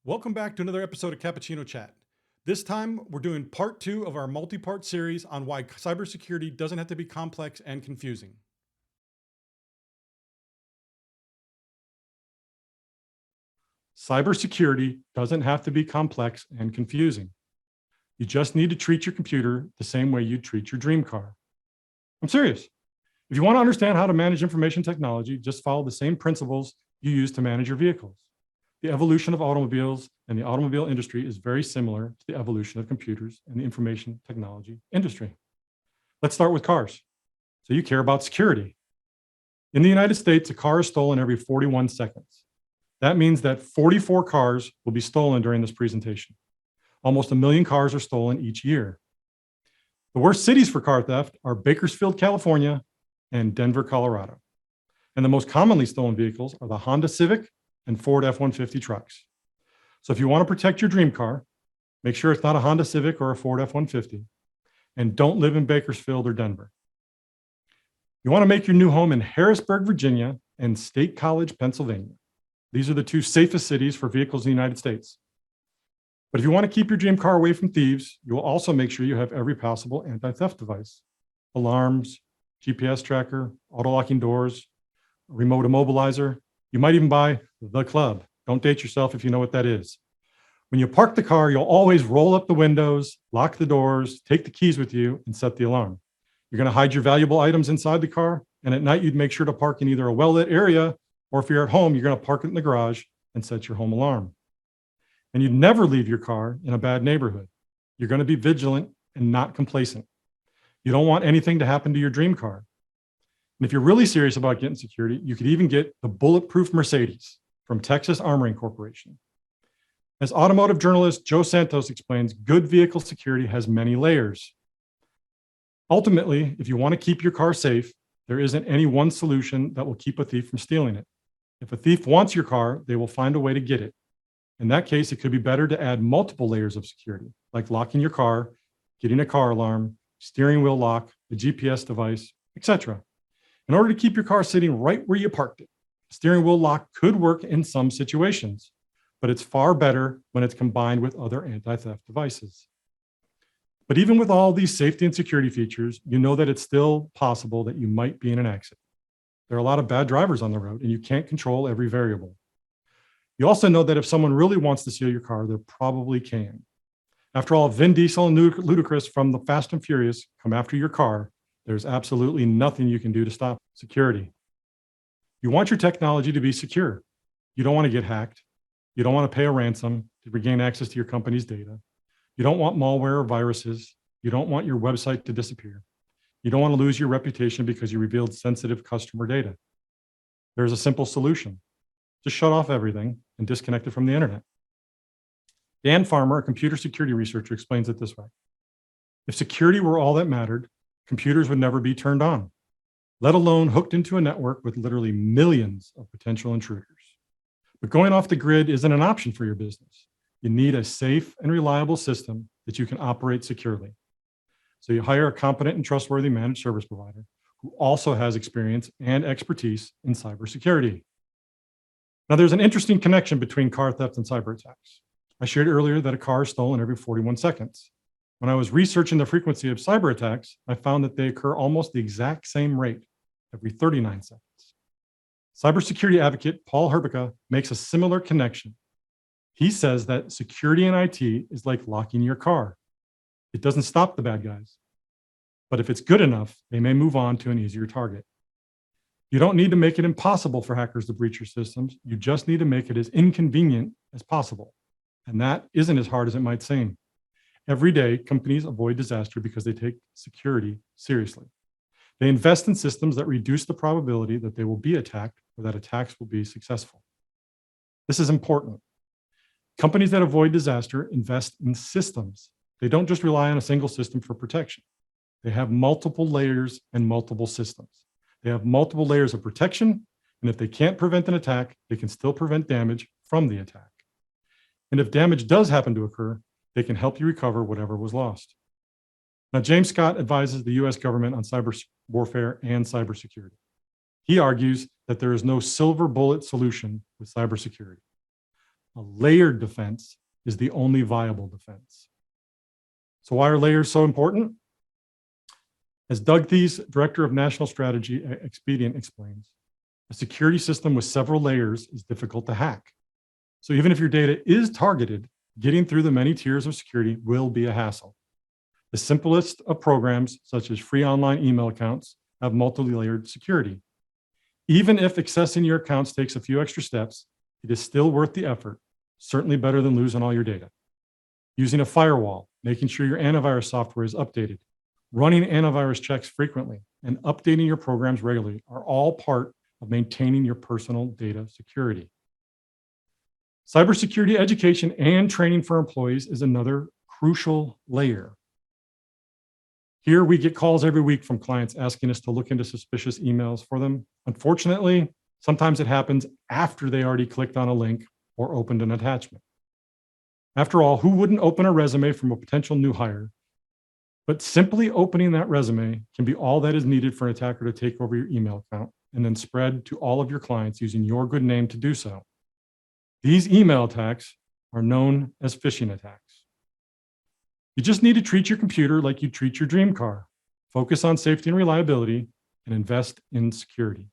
Welcome back to another episode of Cappuccino Chat. This time, we're doing part two of our multi-part series on why cybersecurity doesn't have to be complex and confusing. Cybersecurity doesn't have to be complex and confusing. You just need to treat your computer the same way you'd treat your dream car. I'm serious. If you want to understand how to manage information technology, just follow the same principles you use to manage your vehicles. The evolution of automobiles and the automobile industry is very similar to the evolution of computers and the information technology industry. Let's start with cars. So you care about security. In the United States, a car is stolen every 41 seconds. That means that 44 cars will be stolen during this presentation. Almost 1 million cars are stolen each year. The worst cities for car theft are Bakersfield, California, and Denver, Colorado. And the most commonly stolen vehicles are the Honda Civic and Ford F-150 trucks. So if you want to protect your dream car, make sure it's not a Honda Civic or a Ford F-150, and don't live in Bakersfield or Denver. You want to make your new home in Harrisburg, Virginia, and State College, Pennsylvania. These are the two safest cities for vehicles in the United States. But if you want to keep your dream car away from thieves, you will also make sure you have every possible anti-theft device: alarms, GPS tracker, auto-locking doors, remote immobilizer. You might even buy the club. Don't date yourself if you know what that is. When you park the car, you'll always roll up the windows, lock the doors, take the keys with you, and set the alarm. You're going to hide your valuable items inside the car, and at night you'd make sure to park in either a well-lit area, or if you're at home, you're going to park it in the garage and set your home alarm. And you'd never leave your car in a bad neighborhood. You're going to be vigilant and not complacent. You don't want anything to happen to your dream car. And if you're really serious about getting security, you could even get the bulletproof Mercedes from Texas Armoring Corporation. As automotive journalist Joe Santos explains, good vehicle security has many layers. Ultimately, if you want to keep your car safe, there isn't any one solution that will keep a thief from stealing it. If a thief wants your car, they will find a way to get it. In that case, it could be better to add multiple layers of security, like locking your car, getting a car alarm, steering wheel lock, a GPS device, etc. In order to keep your car sitting right where you parked it, a steering wheel lock could work in some situations, but it's far better when it's combined with other anti-theft devices. But even with all these safety and security features, you know that it's still possible that you might be in an accident. There are a lot of bad drivers on the road, and you can't control every variable. You also know that if someone really wants to steal your car, they probably can. After all, Vin Diesel and Ludacris from the Fast and Furious come after your car. There's absolutely nothing you can do to stop security. You want your technology to be secure. You don't want to get hacked. You don't want to pay a ransom to regain access to your company's data. You don't want malware or viruses. You don't want your website to disappear. You don't want to lose your reputation because you revealed sensitive customer data. There's a simple solution. Just shut off everything and disconnect it from the internet. Dan Farmer, a computer security researcher, explains it this way. If security were all that mattered, computers would never be turned on, let alone hooked into a network with literally millions of potential intruders. But going off the grid isn't an option for your business. You need a safe and reliable system that you can operate securely. So you hire a competent and trustworthy managed service provider who also has experience and expertise in cybersecurity. Now, there's an interesting connection between car theft and cyber attacks. I shared earlier that a car is stolen every 41 seconds. When I was researching the frequency of cyber attacks, I found that they occur almost the exact same rate, every 39 seconds. Cybersecurity advocate Paul Herbica makes a similar connection. He says that security in IT is like locking your car. It doesn't stop the bad guys, but if it's good enough, they may move on to an easier target. You don't need to make it impossible for hackers to breach your systems. You just need to make it as inconvenient as possible. And that isn't as hard as it might seem. Every day, companies avoid disaster because they take security seriously. They invest in systems that reduce the probability that they will be attacked or that attacks will be successful. This is important. Companies that avoid disaster invest in systems. They don't just rely on a single system for protection. They have multiple layers and multiple systems. They have multiple layers of protection, and if they can't prevent an attack, they can still prevent damage from the attack. And if damage does happen to occur, they can help you recover whatever was lost. Now, James Scott advises the US government on cyber warfare and cybersecurity. He argues that there is no silver bullet solution with cybersecurity. A layered defense is the only viable defense. So why are layers so important? As Doug Thies, Director of National Strategy at Expedient, explains, a security system with several layers is difficult to hack. So even if your data is targeted, getting through the many tiers of security will be a hassle. The simplest of programs, such as free online email accounts, have multi-layered security. Even if accessing your accounts takes a few extra steps, it is still worth the effort, certainly better than losing all your data. Using a firewall, making sure your antivirus software is updated, running antivirus checks frequently, and updating your programs regularly are all part of maintaining your personal data security. Cybersecurity education and training for employees is another crucial layer. Here, we get calls every week from clients asking us to look into suspicious emails for them. Unfortunately, sometimes it happens after they already clicked on a link or opened an attachment. After all, who wouldn't open a resume from a potential new hire? But simply opening that resume can be all that is needed for an attacker to take over your email account and then spread to all of your clients using your good name to do so. These email attacks are known as phishing attacks. You just need to treat your computer like you treat your dream car. Focus on safety and reliability and invest in security.